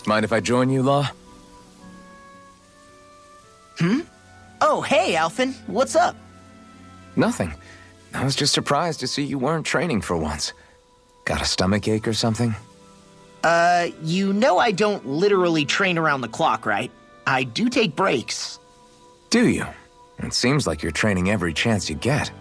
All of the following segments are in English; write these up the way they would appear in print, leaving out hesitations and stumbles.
Mind if I join you, Law? Oh, hey, Alphen. What's up? Nothing. I was just surprised to see you weren't training for once. Got a stomachache or something? You know I don't literally train around the clock, right? I do take breaks. Do you? It seems like you're training every chance you get.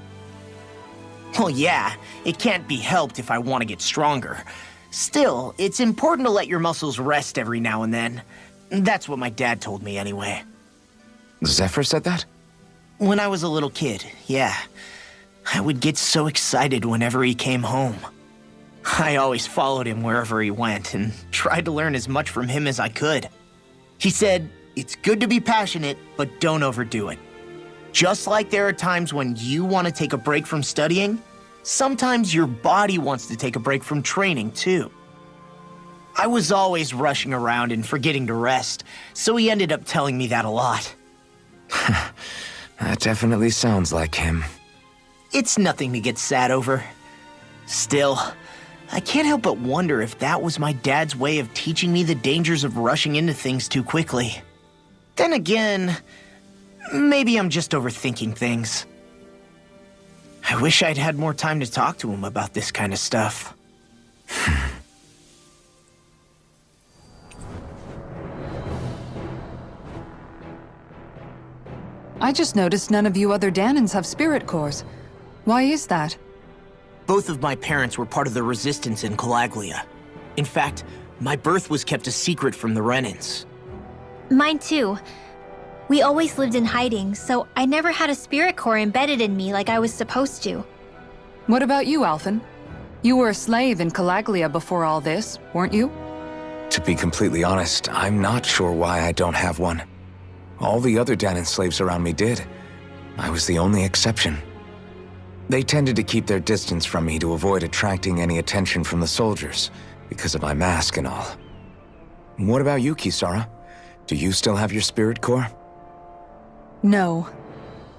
Well, yeah, it can't be helped if I want to get stronger. Still, it's important to let your muscles rest every now and then. That's what my dad told me anyway. Zephyr said that? When I was a little kid, yeah. I would get so excited whenever he came home. I always followed him wherever he went and tried to learn as much from him as I could. He said, it's good to be passionate, but don't overdo it. Just like there are times when you want to take a break from studying, sometimes your body wants to take a break from training too. I was always rushing around and forgetting to rest, so he ended up telling me that a lot. That definitely sounds like him. It's nothing to get sad over. Still, I can't help but wonder if that was my dad's way of teaching me the dangers of rushing into things too quickly. Then again, maybe I'm just overthinking things. I wish I'd had more time to talk to him about this kind of stuff. I just noticed none of you other Danans have spirit cores. Why is that? Both of my parents were part of the resistance in Calaglia. In fact, my birth was kept a secret from the Renans. Mine too. We always lived in hiding, so I never had a spirit core embedded in me like I was supposed to. What about you, Alphen? You were a slave in Calaglia before all this, weren't you? To be completely honest, I'm not sure why I don't have one. All the other Danan slaves around me did. I was the only exception. They tended to keep their distance from me to avoid attracting any attention from the soldiers, because of my mask and all. What about you, Kisara? Do you still have your spirit core? No.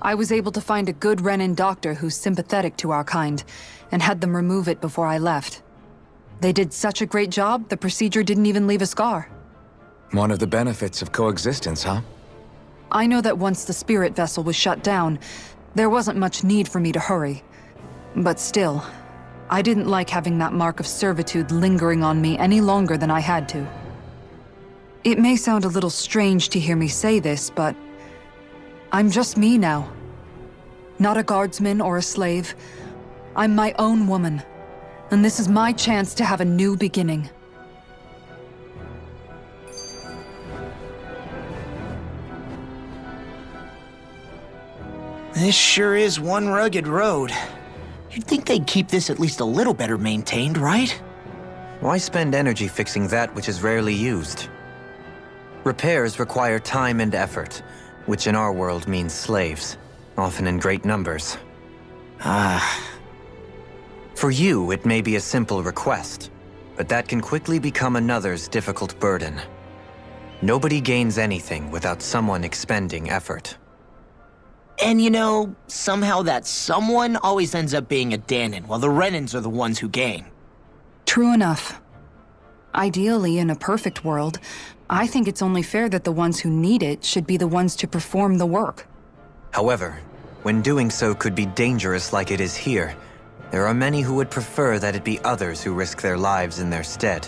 I was able to find a good Renan doctor who's sympathetic to our kind, and had them remove it before I left. They did such a great job, the procedure didn't even leave a scar. One of the benefits of coexistence, huh? I know that once the spirit vessel was shut down, there wasn't much need for me to hurry. But still, I didn't like having that mark of servitude lingering on me any longer than I had to. It may sound a little strange to hear me say this, but I'm just me now. Not a guardsman or a slave. I'm my own woman, and this is my chance to have a new beginning. This sure is one rugged road. You'd think they'd keep this at least a little better maintained, right? Why spend energy fixing that which is rarely used? Repairs require time and effort, which in our world means slaves, often in great numbers. For you, it may be a simple request, but that can quickly become another's difficult burden. Nobody gains anything without someone expending effort. And you know, somehow that someone always ends up being a Danan, while the Renans are the ones who gain. True enough. Ideally, in a perfect world, I think it's only fair that the ones who need it should be the ones to perform the work. However, when doing so could be dangerous like it is here, there are many who would prefer that it be others who risk their lives in their stead.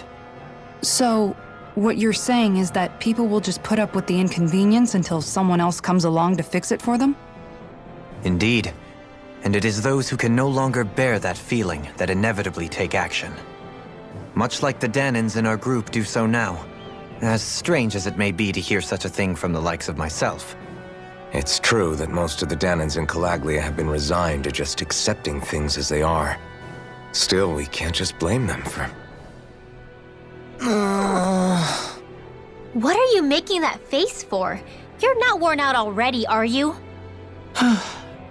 So, what you're saying is that people will just put up with the inconvenience until someone else comes along to fix it for them? Indeed, and it is those who can no longer bear that feeling that inevitably take action. Much like the Danans in our group do so now, as strange as it may be to hear such a thing from the likes of myself. It's true that most of the Danans in Calaglia have been resigned to just accepting things as they are. Still, we can't just blame them for... What are you making that face for? You're not worn out already, are you?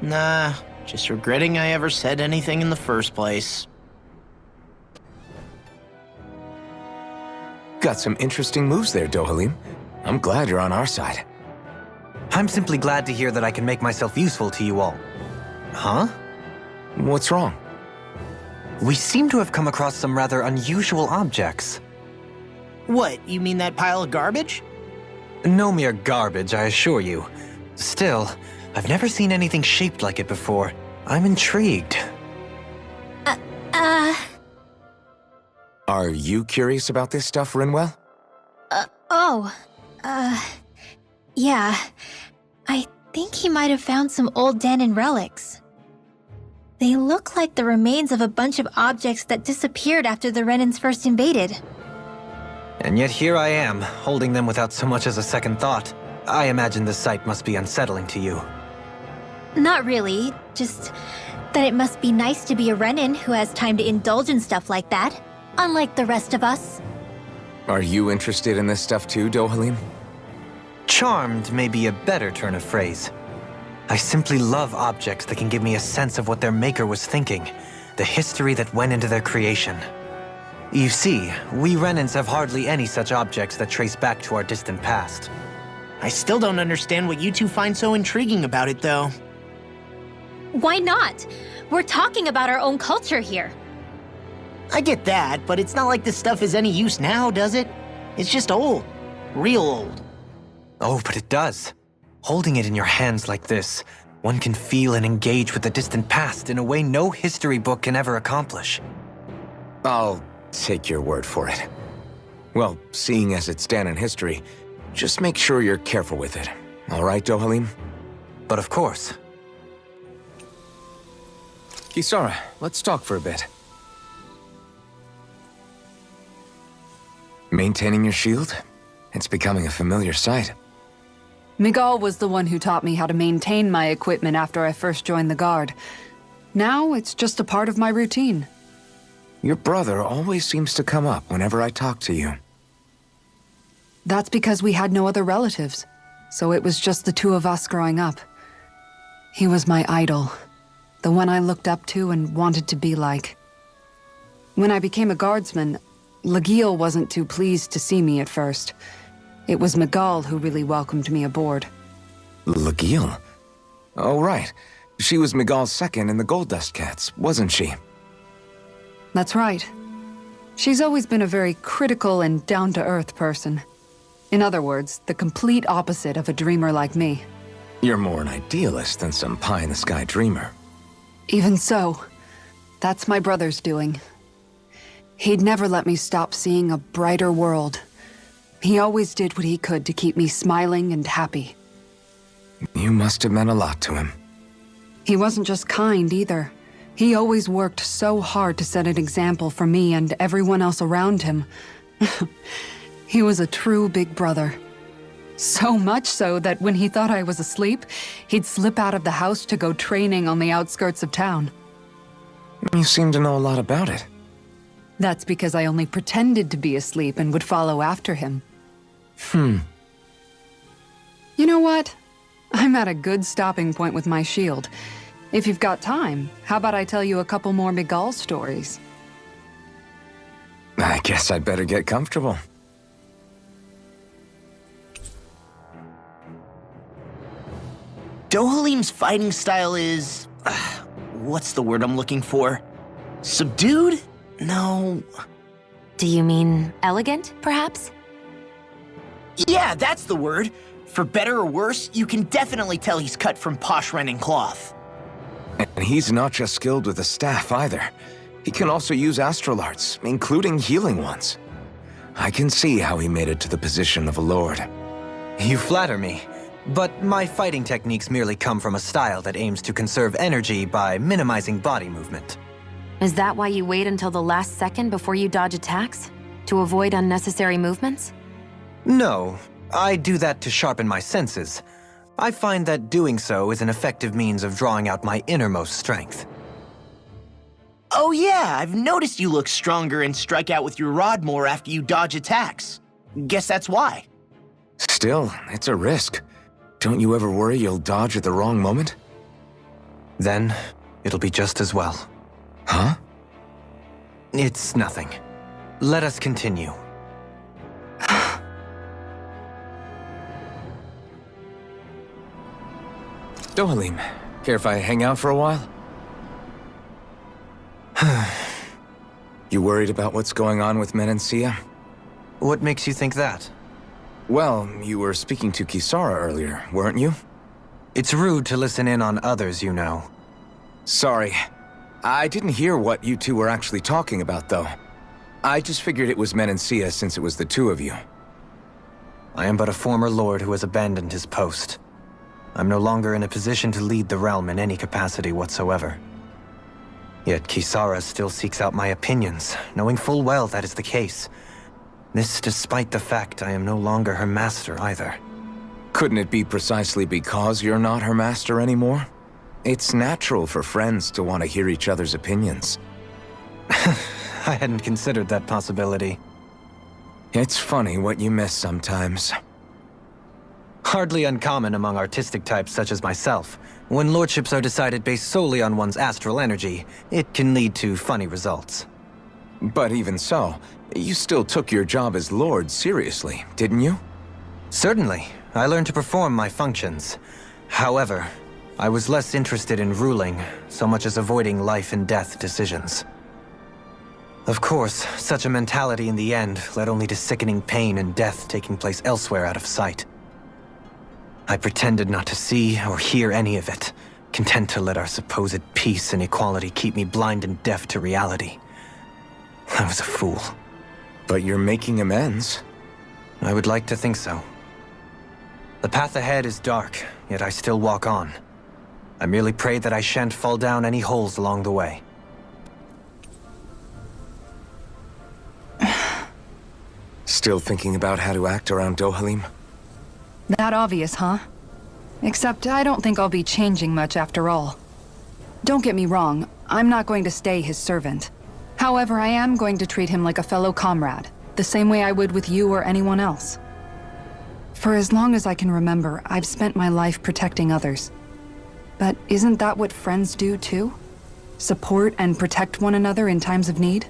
Nah, just regretting I ever said anything in the first place. Got some interesting moves there, Dohalim. I'm glad you're on our side. I'm simply glad to hear that I can make myself useful to you all. Huh? What's wrong? We seem to have come across some rather unusual objects. What, you mean that pile of garbage? No mere garbage, I assure you. Still, I've never seen anything shaped like it before. I'm intrigued. Are you curious about this stuff, Rinwell? Yeah. I think he might have found some old Danon relics. They look like the remains of a bunch of objects that disappeared after the Renans first invaded. And yet here I am, holding them without so much as a second thought. I imagine the sight must be unsettling to you. Not really, just that it must be nice to be a Renan who has time to indulge in stuff like that, unlike the rest of us. Are you interested in this stuff too, Dohalim? Charmed may be a better turn of phrase. I simply love objects that can give me a sense of what their maker was thinking, the history that went into their creation. You see, we Renans have hardly any such objects that trace back to our distant past. I still don't understand what you two find so intriguing about it, though. Why not? We're talking about our own culture here. I get that, but it's not like this stuff is any use now, does it? It's just old. Real old. Oh, but it does. Holding it in your hands like this, one can feel and engage with the distant past in a way no history book can ever accomplish. I'll take your word for it. Well, seeing as it's Danon history, just make sure you're careful with it. All right, Dohalim? But of course. Kisara, let's talk for a bit. Maintaining your shield? It's becoming a familiar sight. Miguel was the one who taught me how to maintain my equipment after I first joined the Guard. Now it's just a part of my routine. Your brother always seems to come up whenever I talk to you. That's because we had no other relatives, so it was just the two of us growing up. He was my idol, the one I looked up to and wanted to be like. When I became a guardsman, Lagiel wasn't too pleased to see me at first. It was Miguel who really welcomed me aboard. Lagiel? Oh, right. She was Miguel's second in the Gold Dust Cats, wasn't she? That's right. She's always been a very critical and down-to-earth person. In other words, the complete opposite of a dreamer like me. You're more an idealist than some pie-in-the-sky dreamer. Even so, that's my brother's doing. He'd never let me stop seeing a brighter world. He always did what he could to keep me smiling and happy. You must have meant a lot to him. He wasn't just kind either. He always worked so hard to set an example for me and everyone else around him. He was a true big brother. So much so that when he thought I was asleep, he'd slip out of the house to go training on the outskirts of town. You seem to know a lot about it. That's because I only pretended to be asleep and would follow after him. You know what? I'm at a good stopping point with my shield. If you've got time, how about I tell you a couple more Miguel stories? I guess I'd better get comfortable. Dohalim's fighting style is... what's the word I'm looking for? Subdued? No... Do you mean elegant, perhaps? Yeah, that's the word. For better or worse, you can definitely tell he's cut from posh Renan cloth. And he's not just skilled with the staff either. He can also use astral arts, including healing ones. I can see how he made it to the position of a lord. You flatter me, but my fighting techniques merely come from a style that aims to conserve energy by minimizing body movement. Is that why you wait until the last second before you dodge attacks? To avoid unnecessary movements? No, I do that to sharpen my senses. I find that doing so is an effective means of drawing out my innermost strength. Oh yeah, I've noticed you look stronger and strike out with your rod more after you dodge attacks. Guess that's why. Still, it's a risk. Don't you ever worry you'll dodge at the wrong moment? Then, it'll be just as well. Huh? It's nothing. Let us continue. Dohalim, care if I hang out for a while? You worried about what's going on with Menancia? What makes you think that? Well, you were speaking to Kisara earlier, weren't you? It's rude to listen in on others, you know. Sorry. I didn't hear what you two were actually talking about, though. I just figured it was Menancia since it was the two of you. I am but a former lord who has abandoned his post. I'm no longer in a position to lead the realm in any capacity whatsoever. Yet Kisara still seeks out my opinions, knowing full well that is the case. This despite the fact I am no longer her master either. Couldn't it be precisely because you're not her master anymore? It's natural for friends to want to hear each other's opinions. I hadn't considered that possibility. It's funny what you miss sometimes. Hardly uncommon among artistic types such as myself. When lordships are decided based solely on one's astral energy, it can lead to funny results. But even so, you still took your job as Lord seriously, didn't you? Certainly. I learned to perform my functions. However, I was less interested in ruling, so much as avoiding life and death decisions. Of course, such a mentality in the end led only to sickening pain and death taking place elsewhere out of sight. I pretended not to see or hear any of it, content to let our supposed peace and equality keep me blind and deaf to reality. I was a fool. But you're making amends. I would like to think so. The path ahead is dark, yet I still walk on. I merely pray that I shan't fall down any holes along the way. Still thinking about how to act around Dohalim? That obvious, huh? Except I don't think I'll be changing much after all. Don't get me wrong, I'm not going to stay his servant. However, I am going to treat him like a fellow comrade, the same way I would with you or anyone else. For as long as I can remember, I've spent my life protecting others. But isn't that what friends do too? Support and protect one another in times of need?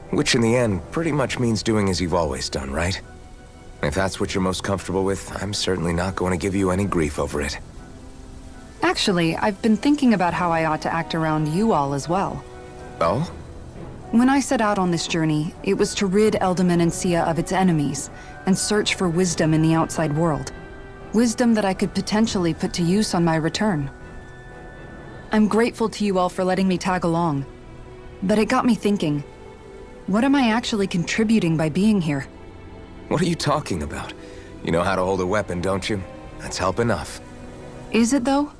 Which in the end pretty much means doing as you've always done, right? If that's what you're most comfortable with, I'm certainly not going to give you any grief over it. Actually, I've been thinking about how I ought to act around you all as well. Oh? When I set out on this journey, it was to rid Eldaman and Sia of its enemies, and search for wisdom in the outside world. Wisdom that I could potentially put to use on my return. I'm grateful to you all for letting me tag along. But it got me thinking, what am I actually contributing by being here? What are you talking about? You know how to hold a weapon, don't you? That's help enough. Is it though?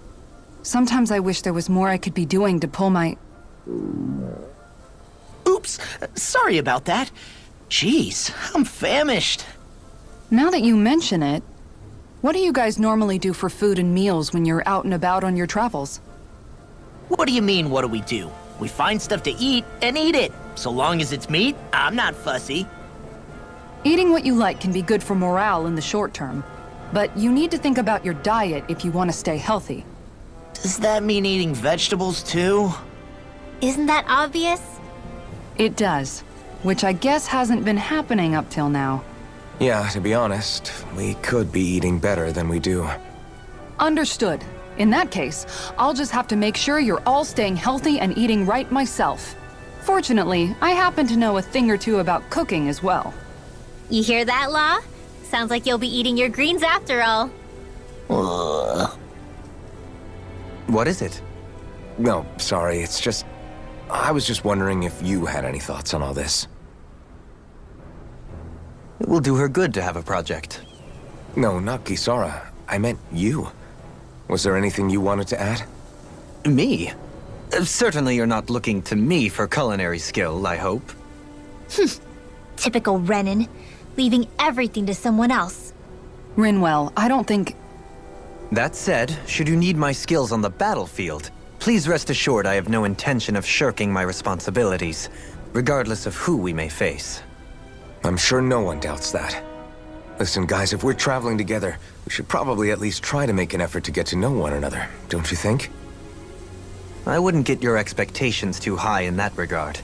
Sometimes I wish there was more I could be doing to pull my... Oops, sorry about that. Jeez, I'm famished. Now that you mention it, what do you guys normally do for food and meals when you're out and about on your travels? What do you mean, what do we do? We find stuff to eat and eat it. So long as it's meat, I'm not fussy. Eating what you like can be good for morale in the short term, but you need to think about your diet if you want to stay healthy. Does that mean eating vegetables too? Isn't that obvious? It does, which I guess hasn't been happening up till now. Yeah, to be honest, we could be eating better than we do. Understood. In that case, I'll just have to make sure you're all staying healthy and eating right myself. Fortunately, I happen to know a thing or two about cooking as well. You hear that, Law? Sounds like you'll be eating your greens after all. What is it? No, sorry, it's just... I was just wondering if you had any thoughts on all this. It will do her good to have a project. No, not Kisara. I meant you. Was there anything you wanted to add? Me? Certainly you're not looking to me for culinary skill, I hope. Typical Renan, leaving everything to someone else. Rinwell, I don't think... That said, should you need my skills on the battlefield, please rest assured I have no intention of shirking my responsibilities, regardless of who we may face. I'm sure no one doubts that. Listen, guys, if we're traveling together, we should probably at least try to make an effort to get to know one another, don't you think? I wouldn't get your expectations too high in that regard.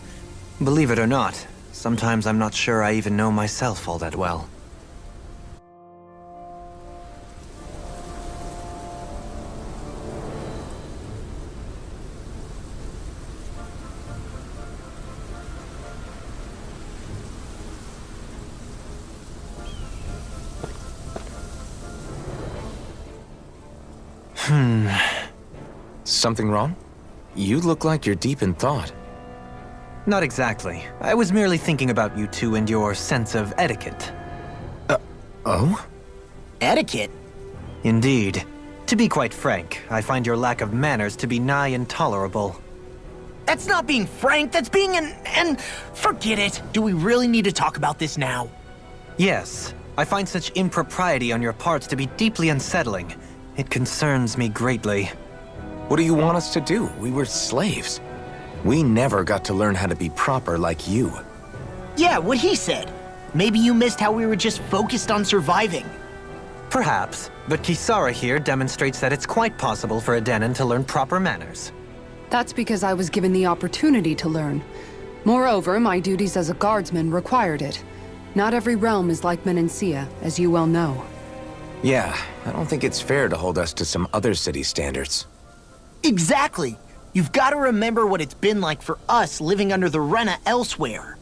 Believe it or not, sometimes I'm not sure I even know myself all that well. Something wrong? You look like you're deep in thought. Not exactly. I was merely thinking about you two and your sense of etiquette. Oh? Etiquette? Indeed. To be quite frank, I find your lack of manners to be nigh intolerable. That's not being frank, that's being and forget it. Do we really need to talk about this now? Yes, I find such impropriety on your parts to be deeply unsettling. It concerns me greatly. What do you want us to do? We were slaves. We never got to learn how to be proper like you. Yeah, what he said. Maybe you missed how we were just focused on surviving. Perhaps, but Kisara here demonstrates that it's quite possible for a Denon to learn proper manners. That's because I was given the opportunity to learn. Moreover, my duties as a guardsman required it. Not every realm is like Menancia, as you well know. Yeah, I don't think it's fair to hold us to some other city standards. Exactly. You've got to remember what it's been like for us living under the Rena elsewhere.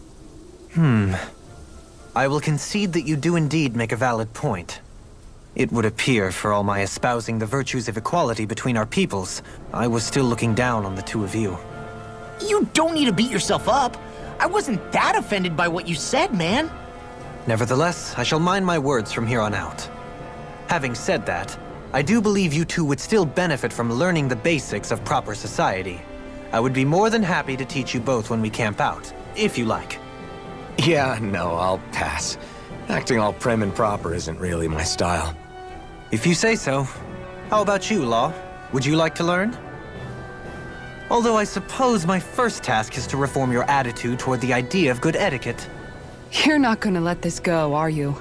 I will concede that you do indeed make a valid point. It would appear, for all my espousing the virtues of equality between our peoples, I was still looking down on the two of you. You don't need to beat yourself up. I wasn't that offended by what you said, man. Nevertheless, I shall mind my words from here on out. Having said that, I do believe you two would still benefit from learning the basics of proper society. I would be more than happy to teach you both when we camp out, if you like. Yeah, no, I'll pass. Acting all prim and proper isn't really my style. If you say so. How about you, Law? Would you like to learn? Although I suppose my first task is to reform your attitude toward the idea of good etiquette. You're not gonna let this go, are you?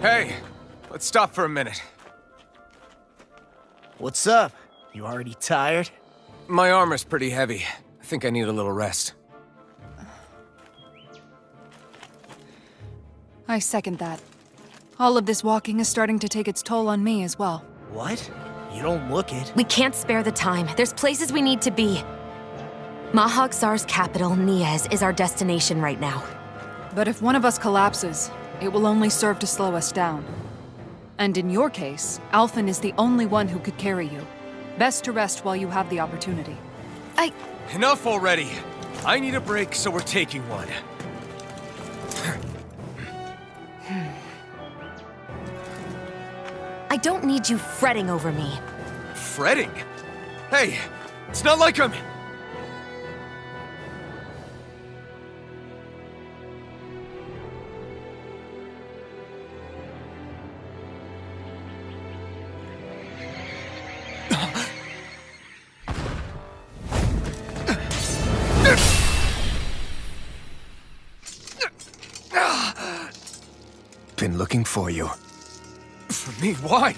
Hey, let's stop for a minute. What's up? You already tired? My armor's pretty heavy. I think I need a little rest. I second that. All of this walking is starting to take its toll on me as well. What? You don't look it. We can't spare the time. There's places we need to be. Mahag Sar's capital, Niez, is our destination right now. But if one of us collapses, it will only serve to slow us down. And in your case, Alphen is the only one who could carry you. Best to rest while you have the opportunity. Enough already! I need a break, so we're taking one. I don't need you fretting over me. Fretting? Hey, it's not like I'm... Been looking for you. For me, why?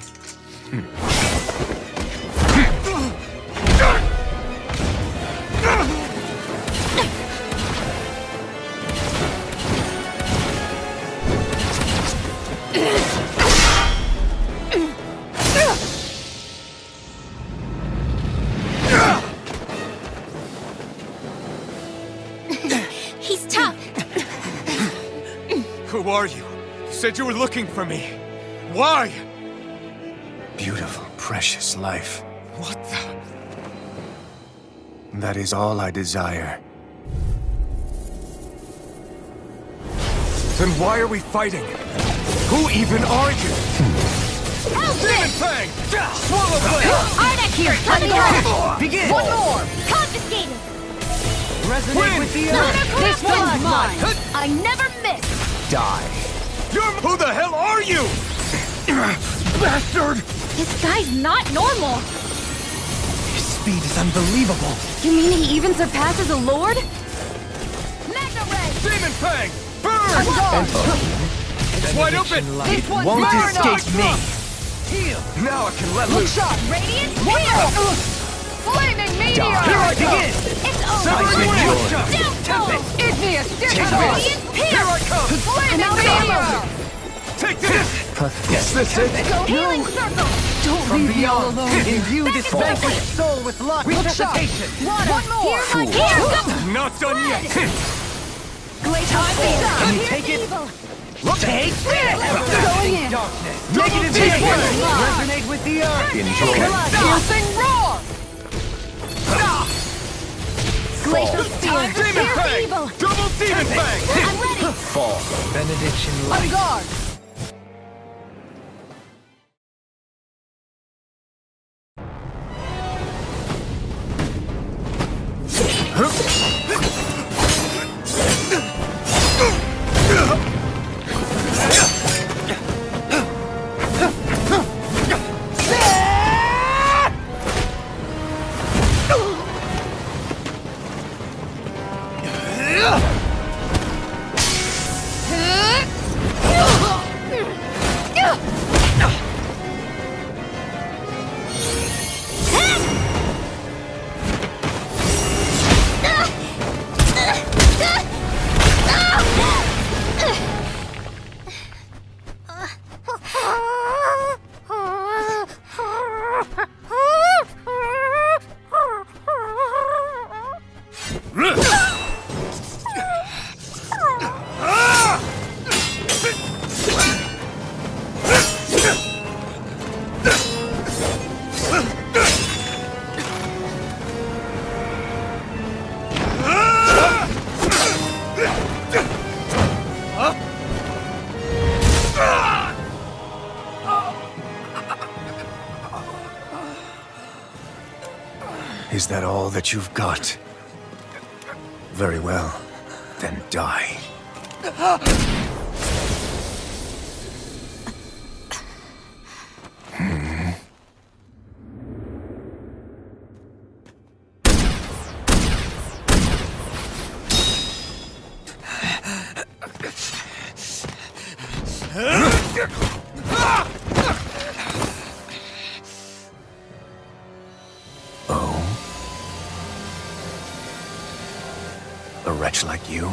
He's tough. Who are you? You said you were looking for me. Why? Beautiful, precious life. What the... That is all I desire. Then why are we fighting? Who even are you? Demon Fang! Swallow Blade! Arnak here! Let me go! Begin! One more! Confiscated! Resonate with the This one's mine! I never miss! Die. Who the hell are you? Bastard! This guy's not normal! His speed is unbelievable. You mean he even surpasses a lord? Magna Ray! Demon Fang! Burn! It's wide open! It won't escape me. Now I can let loose. Radiant Heal! Flaming Meteor! Here I begin! It's over! Celebrate your shot! Igneous Take Radiant this! Here I come! Flaming Meteor! Take this! Is this it? Healing circle! Don't leave me all alone. Imbue this vanquished soul with luck. Resuscitation. Water! Here, my here! Go! Not done yet. Can you take it? Take this! Going in. Darkness. Negative vision. Resonate with the earth. Enjoy. Piercing roar! Glacial spear! Demon Here's Fang! evil! Double Demon Fang! I'm ready! Fall. Benediction On light. guard! Is that all that you've got? Very well. Then die. A wretch like you?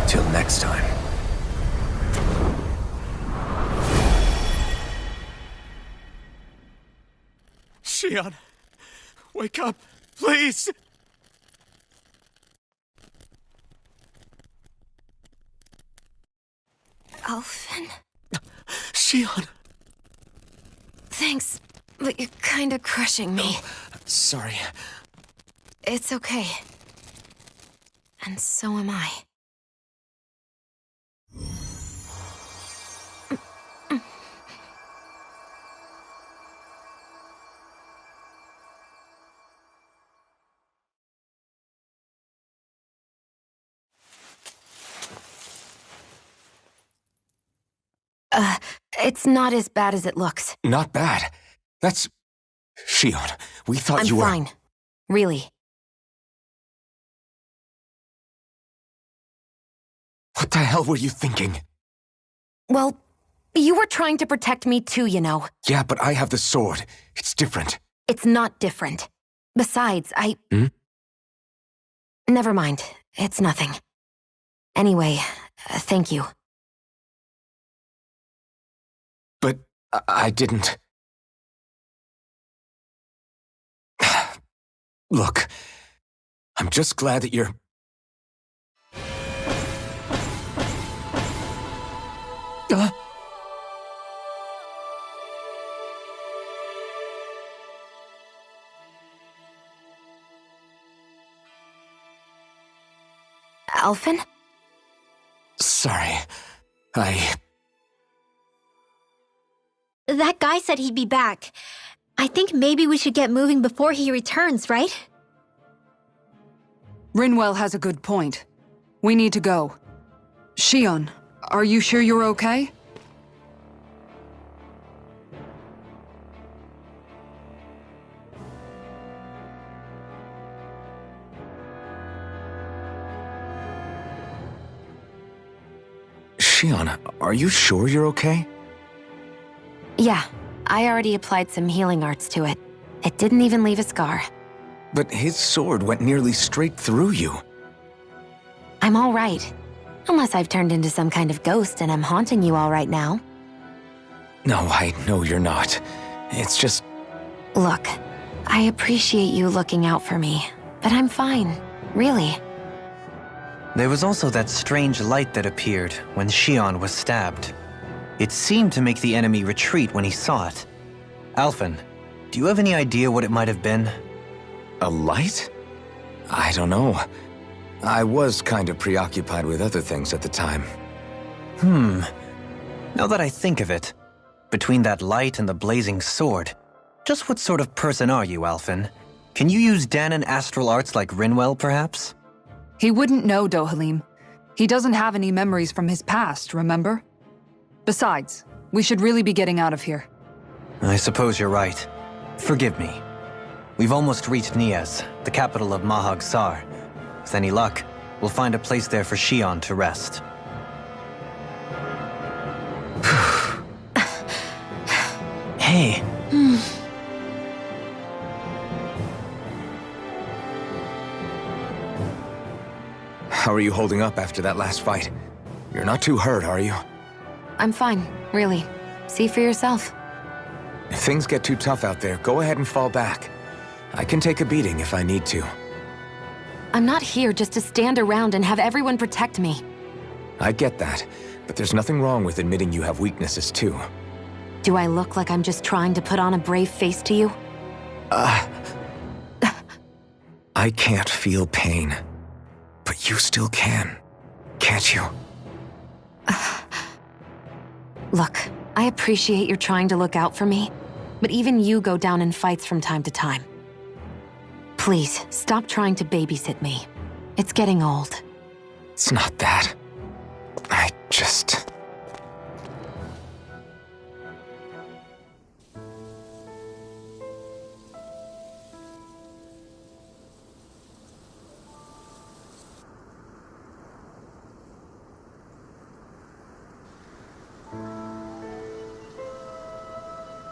Till next time. Shion, wake up, please! Alphen? Shion! Thanks, but you're kinda crushing me. Sorry. It's okay. And so am I. It's not as bad as it looks. Not bad. That's... Shion, we thought I'm you were... fine. Really. What the hell were you thinking? Well, you were trying to protect me too, you know. Yeah, but I have the sword. It's different. It's not different. Besides, Hmm? Never mind. It's nothing. Anyway, thank you. But I didn't... Look, I'm just glad that you're... Alphen? Sorry. That guy said he'd be back. I think maybe we should get moving before he returns, right? Rinwell has a good point. We need to go. Shion, are you sure you're okay? Shion, are you sure you're okay? Yeah, I already applied some healing arts to it. It didn't even leave a scar. But his sword went nearly straight through you. I'm all right. Unless I've turned into some kind of ghost and I'm haunting you all right now. No, I know you're not. It's just... Look, I appreciate you looking out for me, but I'm fine. Really. There was also that strange light that appeared when Shion was stabbed. It seemed to make the enemy retreat when he saw it. Alphen, do you have any idea what it might have been? A light? I don't know. I was kind of preoccupied with other things at the time. Now that I think of it, between that light and the blazing sword, just what sort of person are you, Alphen? Can you use Dahnan astral arts like Rinwell, perhaps? He wouldn't know, Dohalim. He doesn't have any memories from his past, remember? Besides, we should really be getting out of here. I suppose you're right. Forgive me. We've almost reached Niez, the capital of Mahag Saar. With any luck, we'll find a place there for Shion to rest. Hey. How are you holding up after that last fight? You're not too hurt, are you? I'm fine, really. See for yourself. If things get too tough out there, go ahead and fall back. I can take a beating if I need to. I'm not here just to stand around and have everyone protect me. I get that, but there's nothing wrong with admitting you have weaknesses too. Do I look like I'm just trying to put on a brave face to you? I can't feel pain. But you still can, can't you? Look, I appreciate you're trying to look out for me, but even you go down in fights from time to time. Please, stop trying to babysit me. It's getting old. It's not that. I just...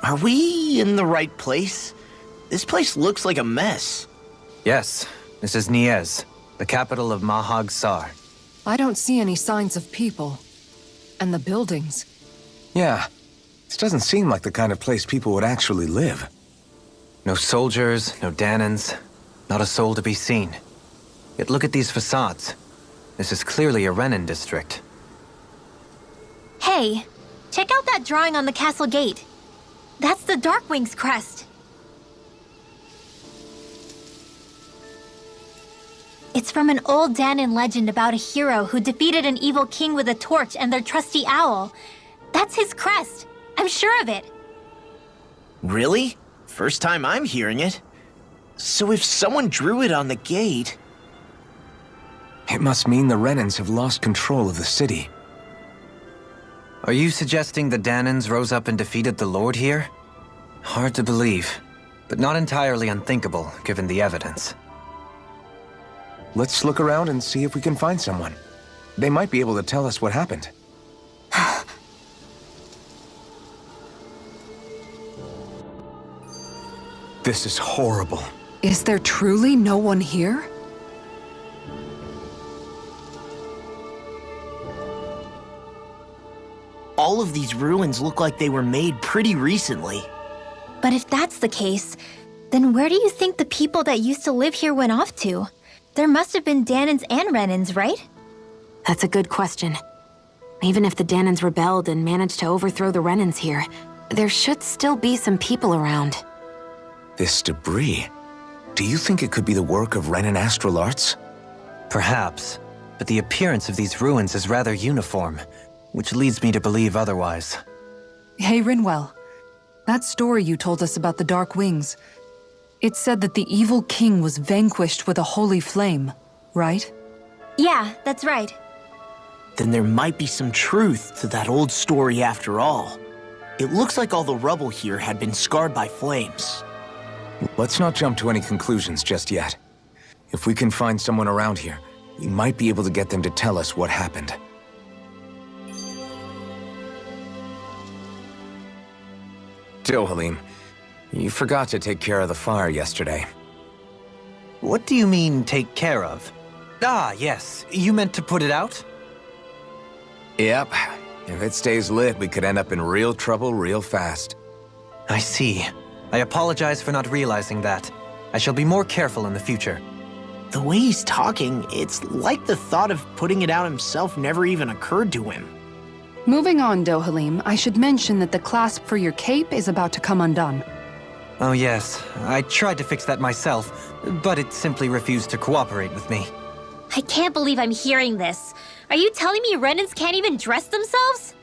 Are we in the right place? This place looks like a mess. Yes, this is Niez, the capital of Mahag Saar. I don't see any signs of people. And the buildings. Yeah, this doesn't seem like the kind of place people would actually live. No soldiers, no Dahnans, not a soul to be seen. Yet look at these facades. This is clearly a Renan district. Hey, check out that drawing on the castle gate. That's the Darkwing's crest. It's from an old Dahnan legend about a hero who defeated an evil king with a torch and their trusty owl. That's his crest. I'm sure of it. Really? First time I'm hearing it. So if someone drew it on the gate... It must mean the Renans have lost control of the city. Are you suggesting the Dahnans rose up and defeated the Lord here? Hard to believe, but not entirely unthinkable, given the evidence. Let's look around and see if we can find someone. They might be able to tell us what happened. This is horrible. Is there truly no one here? All of these ruins look like they were made pretty recently. But if that's the case, then where do you think the people that used to live here went off to? There must have been Dahnans and Renans, right? That's a good question. Even if the Dahnans rebelled and managed to overthrow the Renans here, there should still be some people around. This debris. Do you think it could be the work of Renan astral arts? Perhaps, but the appearance of these ruins is rather uniform, which leads me to believe otherwise. Hey, Rinwell. That story you told us about the Dark Wings. It said that the evil king was vanquished with a holy flame, right? Yeah, that's right. then there might be some truth to that old story after all. It looks like all the rubble here had been scarred by flames. Let's not jump to any conclusions just yet. If we can find someone around here, we might be able to get them to tell us what happened. Dohalim, you forgot to take care of the fire yesterday. What do you mean, take care of? Ah, yes. You meant to put it out? Yep. If it stays lit, we could end up in real trouble real fast. I see. I apologize for not realizing that. I shall be more careful in the future. The way he's talking, it's like the thought of putting it out himself never even occurred to him. Moving on, Dohalim, I should mention that the clasp for your cape is about to come undone. Oh yes, I tried to fix that myself, but it simply refused to cooperate with me. I can't believe I'm hearing this. Are you telling me Renans can't even dress themselves?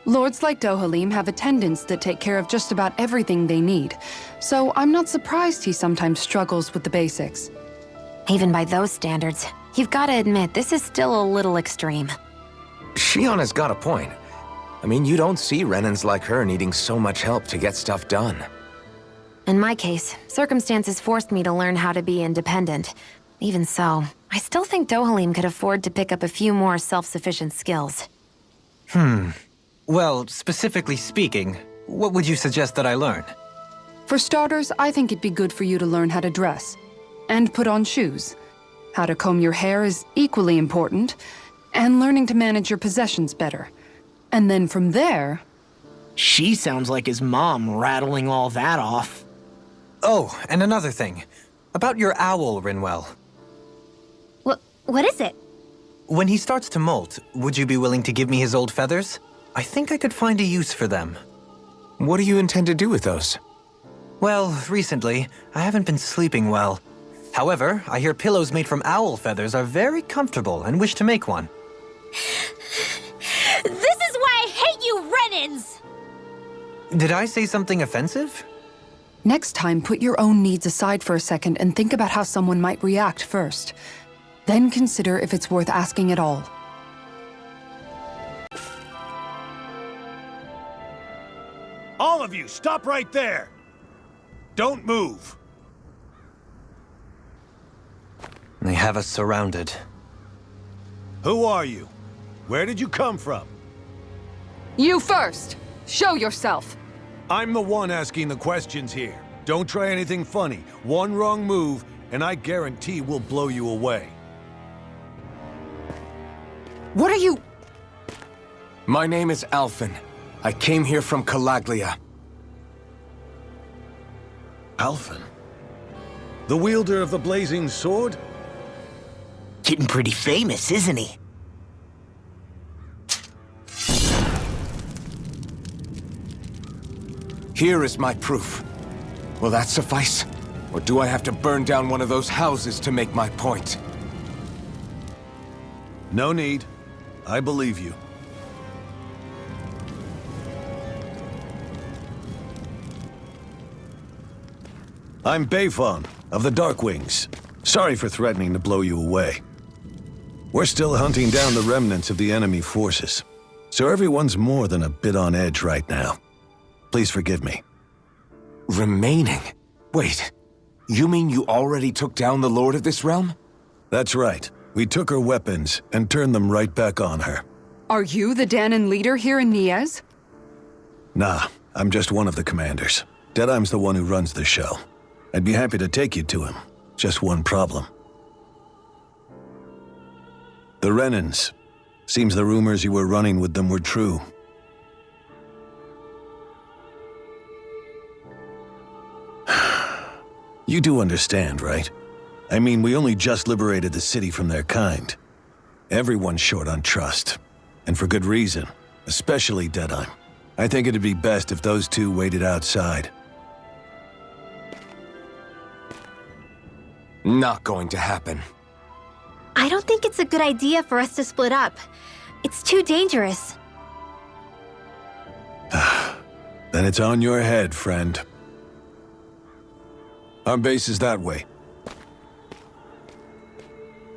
Lords like Dohalim have attendants that take care of just about everything they need, so I'm not surprised he sometimes struggles with the basics. Even by those standards, you've got to admit this is still a little extreme. Shionna's got a point. I mean, you don't see Renans like her needing so much help to get stuff done. In my case, circumstances forced me to learn how to be independent. Even so, I still think Dohalim could afford to pick up a few more self-sufficient skills. Well, specifically speaking, what would you suggest that I learn? For starters, I think it'd be good for you to learn how to dress. And put on shoes. How to comb your hair is equally important. And learning to manage your possessions better. And then from there... She sounds like his mom rattling all that off. Oh, and another thing. About your owl, Rinwell. What is it? When he starts to molt, would you be willing to give me his old feathers? I think I could find a use for them. What do you intend to do with those? Well, recently, I haven't been sleeping well. However, I hear pillows made from owl feathers are very comfortable and wish to make one. This is why I hate you, Renans! Did I say something offensive? Next time, put your own needs aside for a second and think about how someone might react first. Then consider if it's worth asking at all. All of you, stop right there! Don't move! They have us surrounded. Who are you? Where did you come from? You first! Show yourself! I'm the one asking the questions here. Don't try anything funny. One wrong move, and I guarantee we'll blow you away. What are you... My name is Alphen. I came here from Calaglia. Alphen? The wielder of the blazing sword? Getting pretty famous, isn't he? Here is my proof. Will that suffice? Or do I have to burn down one of those houses to make my point? No need. I believe you. I'm Bayfon, of the Darkwings. Sorry for threatening to blow you away. We're still hunting down the remnants of the enemy forces, so everyone's more than a bit on edge right now. Please forgive me. Remaining? Wait, you mean you already took down the Lord of this realm? That's right. We took her weapons and turned them right back on her. Are you the Danon leader here in Niez? Nah, I'm just one of the commanders. Deadeye's the one who runs the show. I'd be happy to take you to him. Just one problem. The Renans. Seems the rumors you were running with them were true. You do understand, right? I mean, we only just liberated the city from their kind. Everyone's short on trust. And for good reason. Especially Deadeye. I think it'd be best if those two waited outside. Not going to happen. I don't think it's a good idea for us to split up. It's too dangerous. Then it's on your head, friend. Our base is that way.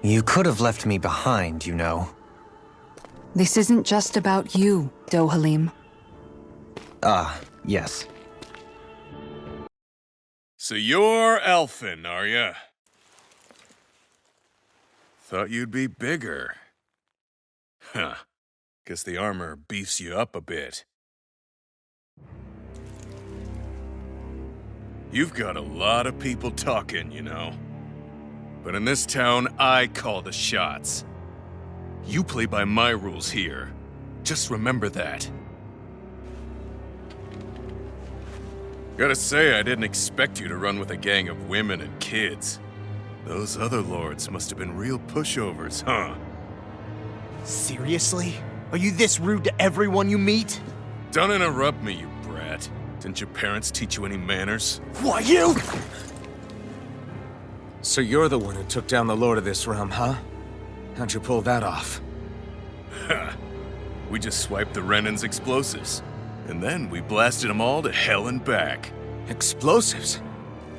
You could have left me behind, you know. This isn't just about you, Dohalim. Yes. So you're Elfin, are ya? Thought you'd be bigger. Huh. Guess the armor beefs you up a bit. You've got a lot of people talking, you know. But in this town, I call the shots. You play by my rules here. Just remember that. Gotta say, I didn't expect you to run with a gang of women and kids. Those other lords must have been real pushovers, huh? Seriously? Are you this rude to everyone you meet? Don't interrupt me, you brat. Didn't your parents teach you any manners? Why, you? So you're the one who took down the Lord of this realm, huh? How'd you pull that off? Ha! We just swiped the Renan's explosives. And then we blasted them all to hell and back. Explosives?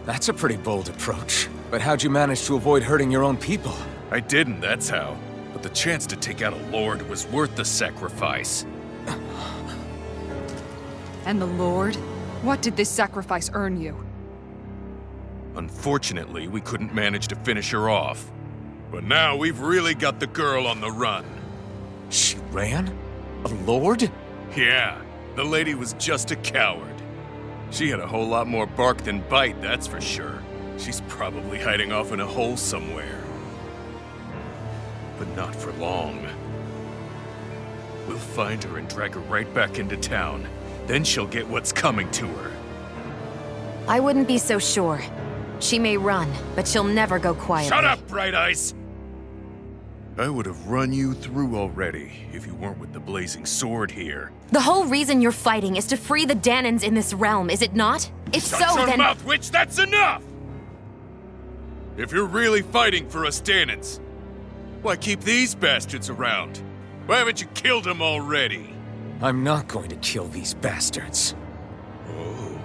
That's a pretty bold approach. But how'd you manage to avoid hurting your own people? I didn't, that's how. But the chance to take out a lord was worth the sacrifice. And the Lord? What did this sacrifice earn you? Unfortunately, we couldn't manage to finish her off. But now we've really got the girl on the run. She ran? A lord? Yeah, the lady was just a coward. She had a whole lot more bark than bite, that's for sure. She's probably hiding off in a hole somewhere. But not for long. We'll find her and drag her right back into town. Then she'll get what's coming to her. I wouldn't be so sure. She may run, but she'll never go quietly. Shut up, Bright Eyes! I would have run you through already if you weren't with the blazing sword here. The whole reason you're fighting is to free the Danans in this realm, is it not? If Shut so, your then— mouth, witch! That's enough! If you're really fighting for us Danans, why keep these bastards around? Why haven't you killed them already? I'm not going to kill these bastards. Oh.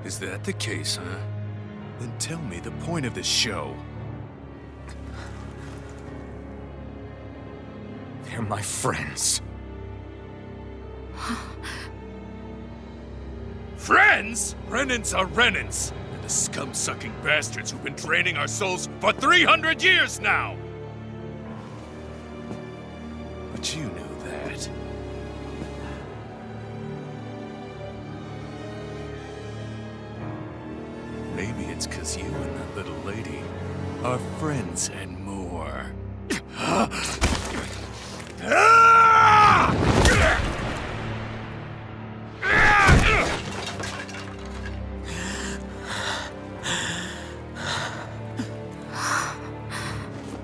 Is that the case, huh? Then tell me the point of this show. They're my friends. Friends? Renans are Renans. They're the scum-sucking bastards who've been draining our souls for 300 years now! But you knew that. Maybe it's 'cause you and that little lady are friends and more.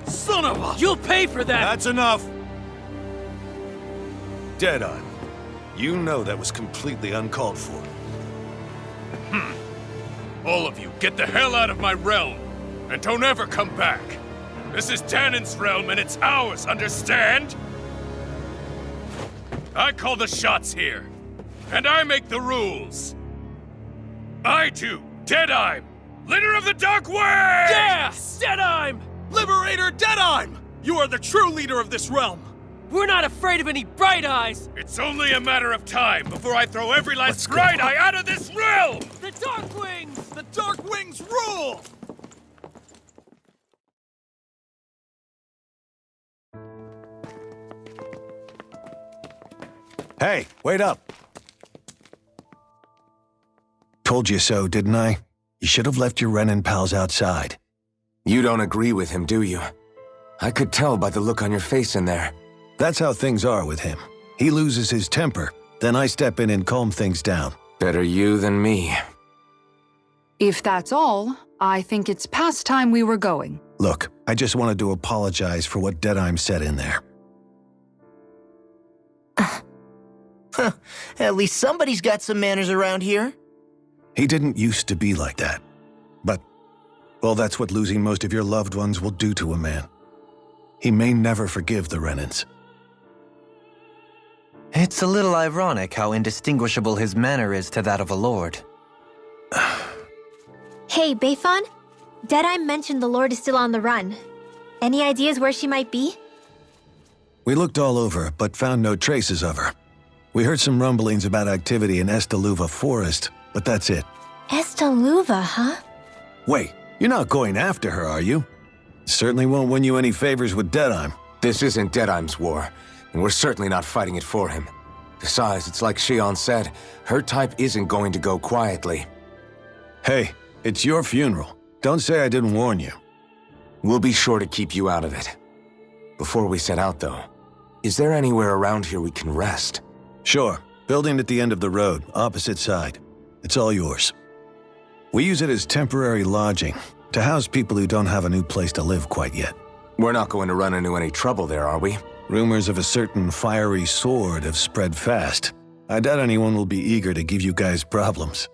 Son of a... You'll pay for that! That's enough! Deadeye, you know that was completely uncalled for. All of you, get the hell out of my realm! And don't ever come back! This is Danan's realm and it's ours, understand? I call the shots here. And I make the rules. I do, Deadeye, leader of the Dark Wings! Yeah! Deadime! Liberator Deadime! You are the true leader of this realm! We're not afraid of any Bright Eyes! It's only a matter of time before I throw every last Bright Eye out of this realm! The Dark Wings! The Dark Wings rule! Hey, wait up! Told you so, didn't I? You should have left your Renan pals outside. You don't agree with him, do you? I could tell by the look on your face in there. That's how things are with him. He loses his temper, then I step in and calm things down. Better you than me. If that's all, I think it's past time we were going. Look, I just wanted to apologize for what Deadeye said in there. At least somebody's got some manners around here. He didn't used to be like that. But, well, that's what losing most of your loved ones will do to a man. He may never forgive the Renans. It's a little ironic how indistinguishable his manner is to that of a lord. Hey, Bayfon? Deadeye mentioned the Lord is still on the run. Any ideas where she might be? We looked all over, but found no traces of her. We heard some rumblings about activity in Estaluva Forest, but that's it. Estaluva, huh? Wait, you're not going after her, are you? Certainly won't win you any favors with Deadheim. This isn't Deadheim's war, and we're certainly not fighting it for him. Besides, it's like Shion said, her type isn't going to go quietly. Hey, it's your funeral. Don't say I didn't warn you. We'll be sure to keep you out of it. Before we set out, though, is there anywhere around here we can rest? Sure. Building at the end of the road, opposite side. It's all yours. We use it as temporary lodging, to house people who don't have a new place to live quite yet. We're not going to run into any trouble there, are we? Rumors of a certain fiery sword have spread fast. I doubt anyone will be eager to give you guys problems.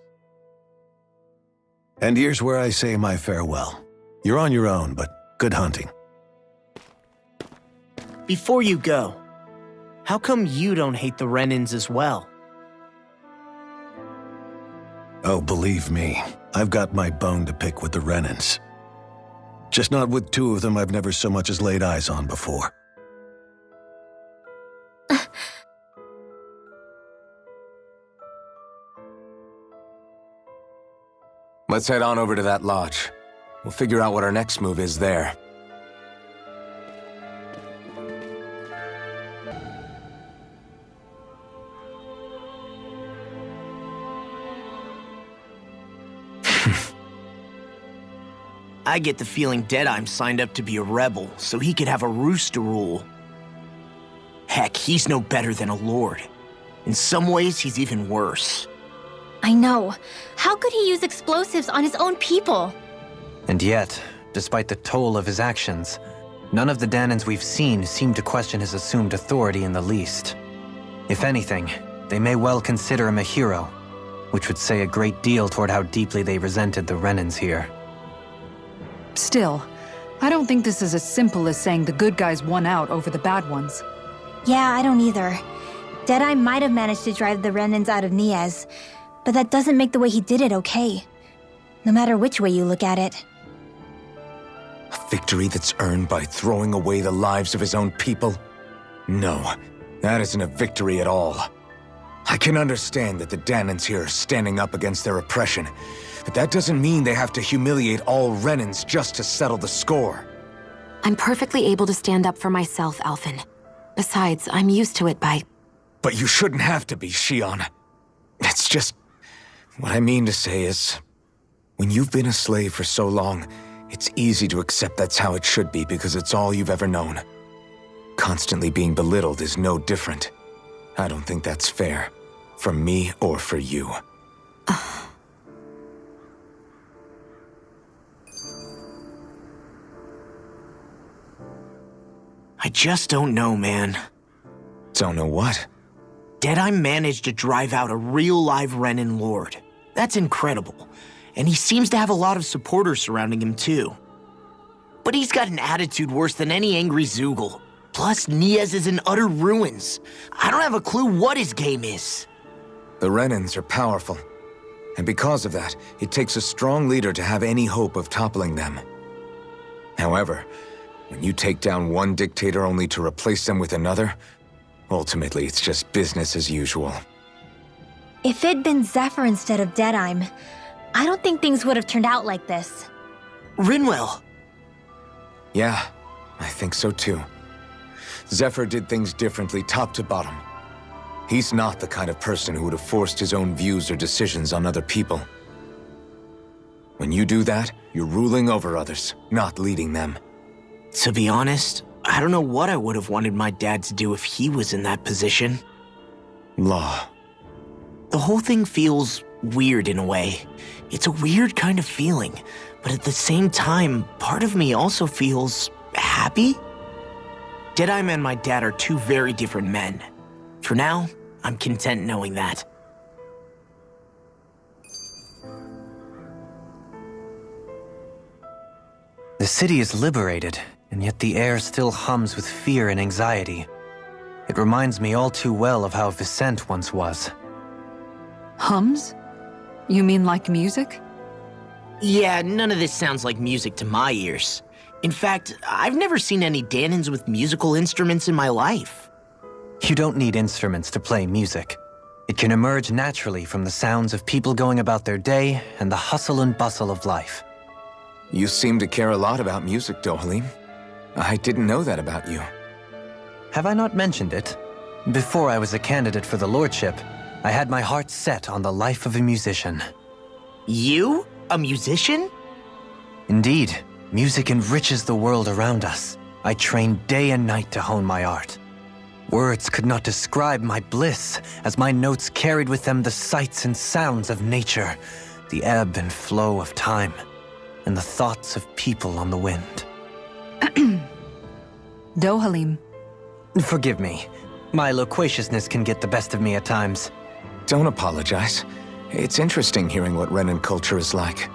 And here's where I say my farewell. You're on your own, but good hunting. Before you go, how come you don't hate the Renans as well? Oh, believe me, I've got my bone to pick with the Renans. Just not with two of them I've never so much as laid eyes on before. Let's head on over to that lodge. We'll figure out what our next move is there. I get the feeling Deadheim signed up to be a rebel so he could have a roost to rule. Heck, he's no better than a lord. In some ways, he's even worse. I know. How could he use explosives on his own people? And yet, despite the toll of his actions, none of the Dahnans we've seen seem to question his assumed authority in the least. If anything, they may well consider him a hero, which would say a great deal toward how deeply they resented the Renans here. Still, I don't think this is as simple as saying the good guys won out over the bad ones. Yeah, I don't either. Deadeye might have managed to drive the Renans out of Niez, but that doesn't make the way he did it okay. No matter which way you look at it. A victory that's earned by throwing away the lives of his own people? No, that isn't a victory at all. I can understand that the Dahnans here are standing up against their oppression, but that doesn't mean they have to humiliate all Renans just to settle the score. I'm perfectly able to stand up for myself, Alphen. Besides, I'm used to it by... But you shouldn't have to be, Shion. It's just... What I mean to say is... When you've been a slave for so long, it's easy to accept that's how it should be because it's all you've ever known. Constantly being belittled is no different. I don't think that's fair. For me or for you. I just don't know, man. Don't know what? Deadeye managed to drive out a real live Renan lord. That's incredible. And he seems to have a lot of supporters surrounding him too. But he's got an attitude worse than any angry Zoogle. Plus, Niez is in utter ruins. I don't have a clue what his game is. The Renans are powerful. And because of that, it takes a strong leader to have any hope of toppling them. However, when you take down one dictator only to replace them with another, ultimately it's just business as usual. If it'd been Zephyr instead of Deadeye, I don't think things would have turned out like this. Rinwell! Yeah, I think so too. Zephyr did things differently top to bottom. He's not the kind of person who would have forced his own views or decisions on other people. When you do that, you're ruling over others, not leading them. To be honest, I don't know what I would have wanted my dad to do if he was in that position. Law. The whole thing feels weird in a way. It's a weird kind of feeling, but at the same time, part of me also feels happy. Deadeye and my dad are two very different men. For now, I'm content knowing that. The city is liberated, and yet the air still hums with fear and anxiety. It reminds me all too well of how Vicente once was. Hums? You mean like music? Yeah, none of this sounds like music to my ears. In fact, I've never seen any Danins with musical instruments in my life. You don't need instruments to play music. It can emerge naturally from the sounds of people going about their day and the hustle and bustle of life. You seem to care a lot about music, Dohalim. I didn't know that about you. Have I not mentioned it? Before I was a candidate for the lordship, I had my heart set on the life of a musician. You? A musician? Indeed, music enriches the world around us. I trained day and night to hone my art. Words could not describe my bliss, as my notes carried with them the sights and sounds of nature, the ebb and flow of time, and the thoughts of people on the wind. Dohalim. Forgive me. My loquaciousness can get the best of me at times. Don't apologize. It's interesting hearing what Renan culture is like.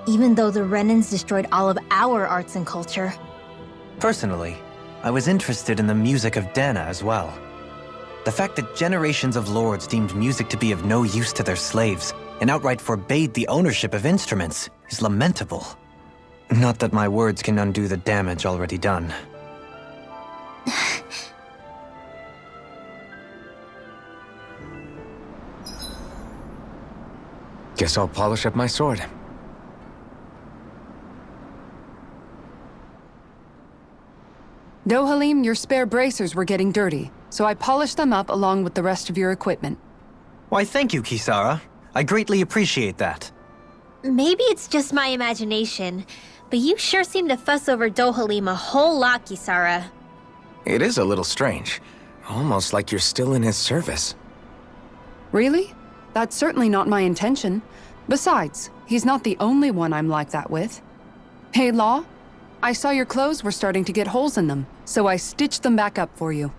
Even though the Renans destroyed all of our arts and culture. Personally, I was interested in the music of Dana as well. The fact that generations of lords deemed music to be of no use to their slaves and outright forbade the ownership of instruments is lamentable. Not that my words can undo the damage already done. Guess I'll polish up my sword. Dohalim, your spare bracers were getting dirty, so I polished them up along with the rest of your equipment. Why, thank you, Kisara. I greatly appreciate that. Maybe it's just my imagination, but you sure seem to fuss over Dohalim a whole lot, Kisara. It is a little strange. Almost like you're still in his service. Really? That's certainly not my intention. Besides, he's not the only one I'm like that with. Hey, Law? I saw your clothes were starting to get holes in them, so I stitched them back up for you.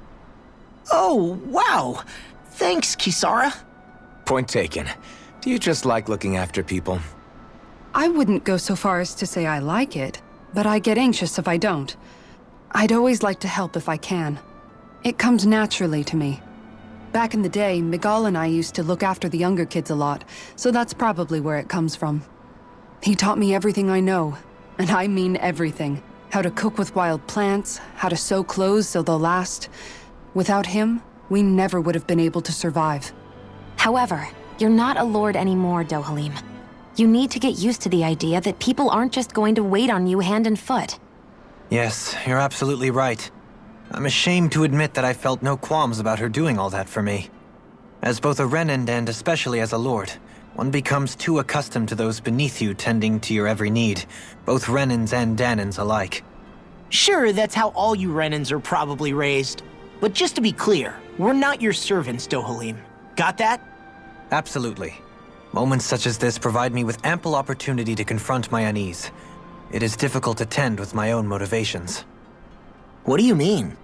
Oh, wow. Thanks, Kisara. Point taken. Do you just like looking after people? I wouldn't go so far as to say I like it, but I get anxious if I don't. I'd always like to help if I can. It comes naturally to me. Back in the day, Miguel and I used to look after the younger kids a lot, so that's probably where it comes from. He taught me everything I know, and I mean everything. How to cook with wild plants, how to sew clothes so they'll last. Without him, we never would have been able to survive. However, you're not a lord anymore, Dohalim. You need to get used to the idea that people aren't just going to wait on you hand and foot. Yes, you're absolutely right. I'm ashamed to admit that I felt no qualms about her doing all that for me. As both a Renan and especially as a lord, one becomes too accustomed to those beneath you tending to your every need, both Renans and Danans alike. Sure, that's how all you Renans are probably raised. But just to be clear, we're not your servants, Dohalim. Got that? Absolutely. Moments such as this provide me with ample opportunity to confront my unease. It is difficult to tend with my own motivations. What do you mean?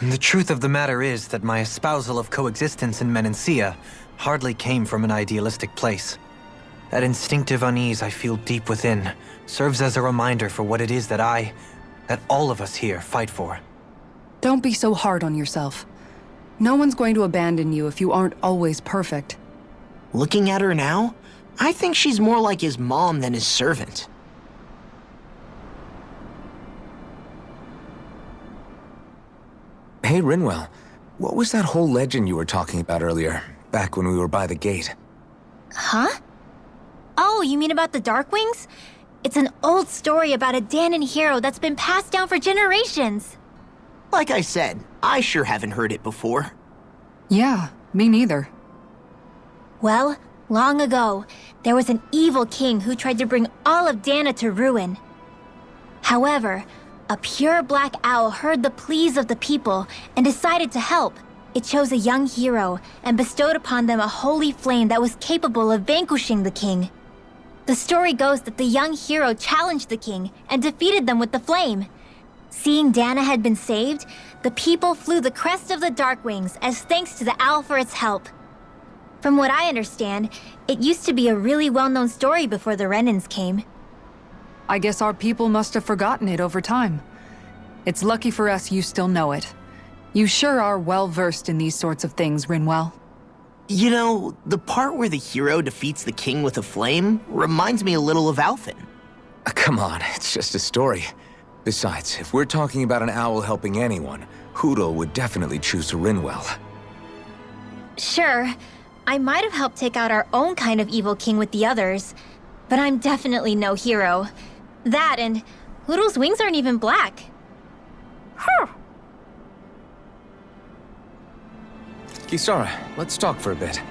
The truth of the matter is that my espousal of coexistence in Menancia hardly came from an idealistic place. That instinctive unease I feel deep within serves as a reminder for what it is that all of us here fight for. Don't be so hard on yourself. No one's going to abandon you if you aren't always perfect. Looking at her now, I think she's more like his mom than his servant. Hey, Rinwell. What was that whole legend you were talking about earlier, back when we were by the gate? Huh? Oh, you mean about the Darkwings? It's an old story about a Danan hero that's been passed down for generations. Like I said, I sure haven't heard it before. Yeah, me neither. Well, long ago, there was an evil king who tried to bring all of Dana to ruin. However, a pure black owl heard the pleas of the people and decided to help. It chose a young hero and bestowed upon them a holy flame that was capable of vanquishing the king. The story goes that the young hero challenged the king and defeated them with the flame. Seeing Dana had been saved, the people flew the crest of the Darkwings as thanks to the owl for its help. From what I understand, it used to be a really well-known story before the Renans came. I guess our people must have forgotten it over time. It's lucky for us you still know it. You sure are well-versed in these sorts of things, Rinwell. You know, the part where the hero defeats the king with a flame reminds me a little of Alphen. Come on, it's just a story. Besides, if we're talking about an owl helping anyone, Hootle would definitely choose Rinwell. Sure, I might have helped take out our own kind of evil king with the others, but I'm definitely no hero. That and Hootle's wings aren't even black. Kisara, let's talk for a bit.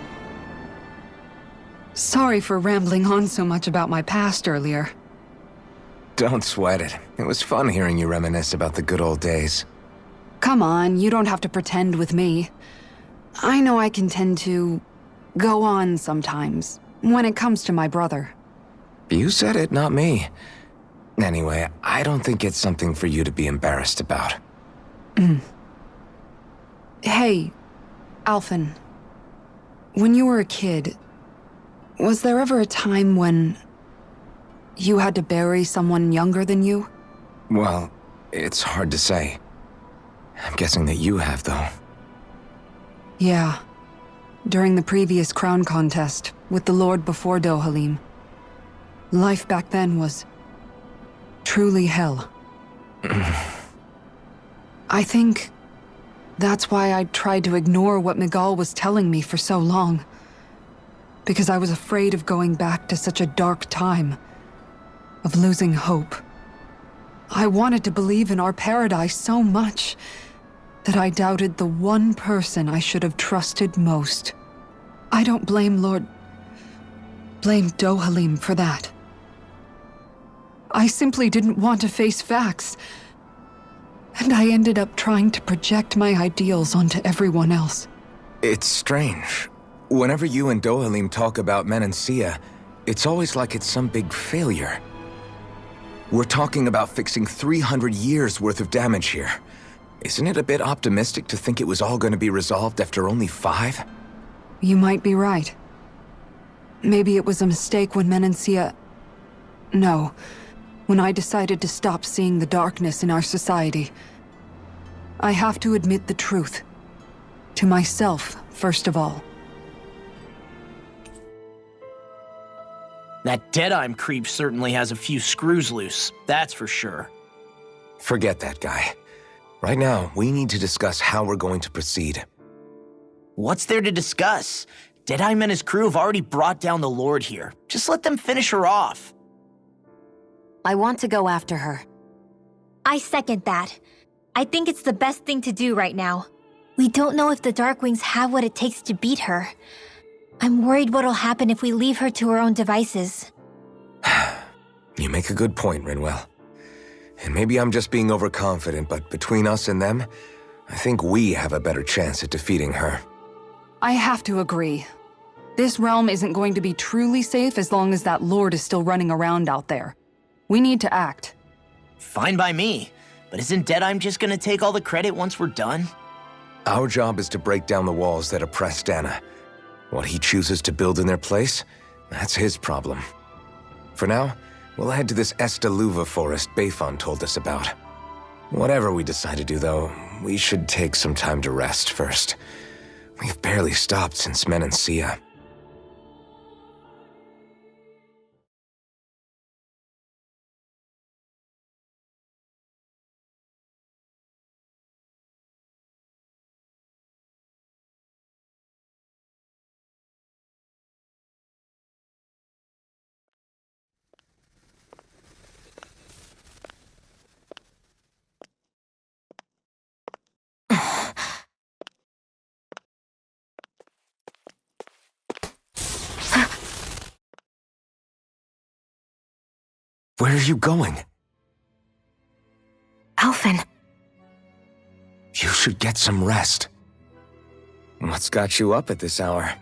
Sorry for rambling on so much about my past earlier. Don't sweat it. It was fun hearing you reminisce about the good old days. Come on, you don't have to pretend with me. I know I can tend to go on sometimes, when it comes to my brother. You said it, not me. Anyway, I don't think it's something for you to be embarrassed about. Hey, Alphen. When you were a kid, was there ever a time when you had to bury someone younger than you? Well, it's hard to say. I'm guessing that you have, though. Yeah. During the previous crown contest, with the Lord before Dohalim. Life back then was truly hell. I think that's why I tried to ignore what Miguel was telling me for so long. Because I was afraid of going back to such a dark time. Of losing hope. I wanted to believe in our paradise so much that I doubted the one person I should have trusted most. I don't blame Dohalim for that. I simply didn't want to face facts. And I ended up trying to project my ideals onto everyone else. It's strange. Whenever you and Dohalim talk about Menancia, it's always like it's some big failure. We're talking about fixing 300 years worth of damage here. Isn't it a bit optimistic to think it was all going to be resolved after only 5? You might be right. Maybe it was a mistake when Menancia... No. When I decided to stop seeing the darkness in our society. I have to admit the truth. To myself, first of all. That Deadeye creep certainly has a few screws loose, that's for sure. Forget that guy. Right now, we need to discuss how we're going to proceed. What's there to discuss? Deadeye and his crew have already brought down the Lord here. Just let them finish her off. I want to go after her. I second that. I think it's the best thing to do right now. We don't know if the Darkwings have what it takes to beat her. I'm worried what'll happen if we leave her to her own devices. You make a good point, Rinwell. And maybe I'm just being overconfident, but between us and them, I think we have a better chance at defeating her. I have to agree. This realm isn't going to be truly safe as long as that Lord is still running around out there. We need to act. Fine by me. But isn't Deadeye just gonna take all the credit once we're done? Our job is to break down the walls that oppress Dana. What he chooses to build in their place, that's his problem. For now, we'll head to this Estaluva forest Bayfon told us about. Whatever we decide to do, though, we should take some time to rest first. We've barely stopped since Menancia. Where are you going? Alphen. You should get some rest. What's got you up at this hour?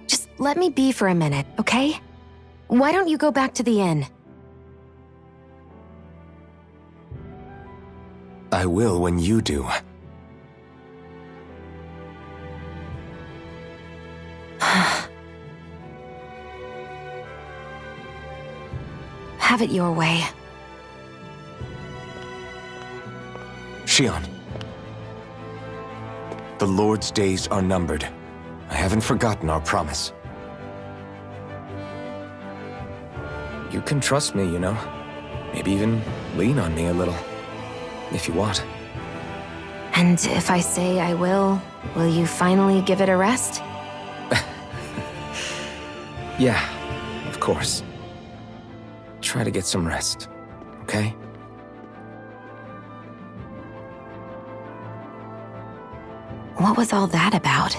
Just let me be for a minute, okay? Why don't you go back to the inn? I will when you do. Have it your way. Shion. The Lord's days are numbered. I haven't forgotten our promise. You can trust me, you know? Maybe even lean on me a little. If you want. And if I say I will you finally give it a rest? Yeah, of course. Try to get some rest, okay? What was all that about?